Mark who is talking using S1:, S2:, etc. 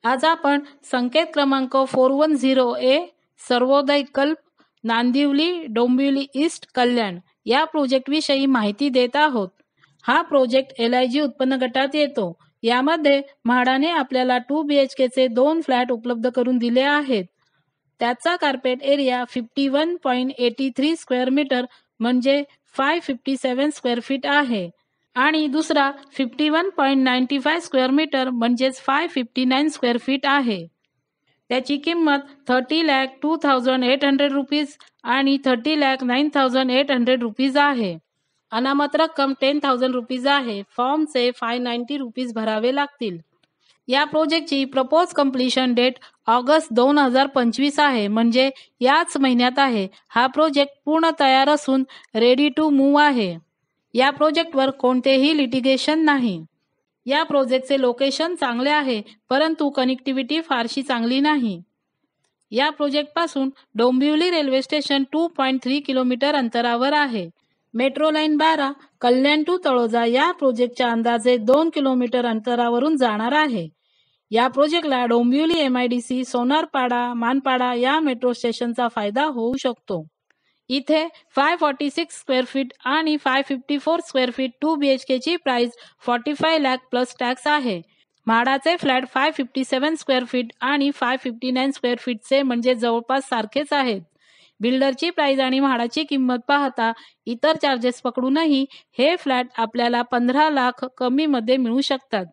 S1: आज आपण संकेत क्रमांक 410A सर्वोदय कल्प नांदिवली डोंबिवली ईस्ट कल्याण या प्रोजेक्ट विषयी माहिती देत आहोत। हा प्रोजेक्ट LIG उत्पन्न गटात येतो। यामध्ये म्हाडाने आपल्याला 2 BHK चे 2 फ्लॅट उपलब्ध करून दिले आहेत। त्याचा कार्पेट एरिया 51.83 स्क्वेअर मीटर म्हणजे 557 स्क्वेअर फीट आहे आणि दुसरा 51.95 स्क्वेअर मीटर म्हणजेच 559 स्क्वेअर फीट आहे। त्याची किंमत 30,02,800 रुपीज आणि 30,09,800 रुपीज आहे। अनामत रक्कम 10,000 रुपीज आहे। फॉर्मचे 590 रुपीज भरावे लागतील। या प्रोजेक्टची प्रपोज कंप्लीशन डेट ऑगस्ट 2025 आहे, म्हणजे याच महिन्यात आहे। हा प्रोजेक्ट पूर्ण तयार असून रेडी टू मूव्ह आहे। या प्रोजेक्टवर कोणतेही लिटिगेशन नाही। या प्रोजेक्टचे लोकेशन चांगले आहे, परंतु कनेक्टिव्हिटी फारशी चांगली नाही। या प्रोजेक्टपासून डोंबिवली रेल्वे स्टेशन 2.3 किलोमीटर अंतरावर आहे। Metro line 12 Kalyan to Taloja या प्रोजेक्टच्या अंदाजे 2 किलोमीटर अंतरावरून जाणार आहे। या प्रोजेक्टला डोंबिवली MIDC, सोनारपाडा, मानपाडा या मेट्रो स्टेशनचा फायदा होऊ शकतो। इथे 546 स्क्वेअर फीट आणि 554 स्क्वेअर फीट 2 BHK ची प्राइस 45 लाख प्लस टॅक्स आहे। म्हाडाचे फ्लॅट 557 स्क्वेअर फीट आणि 559 स्क्वेअर फीटचे म्हणजे जवळपास सारखेच आहेत। बिल्डरची प्राइस आणि म्हाडाची किंमत पाहता इतर चार्जेस पकडूनही हे फ्लॅट आपल्याला 15 लाख कमी मध्ये मिळू शकतात।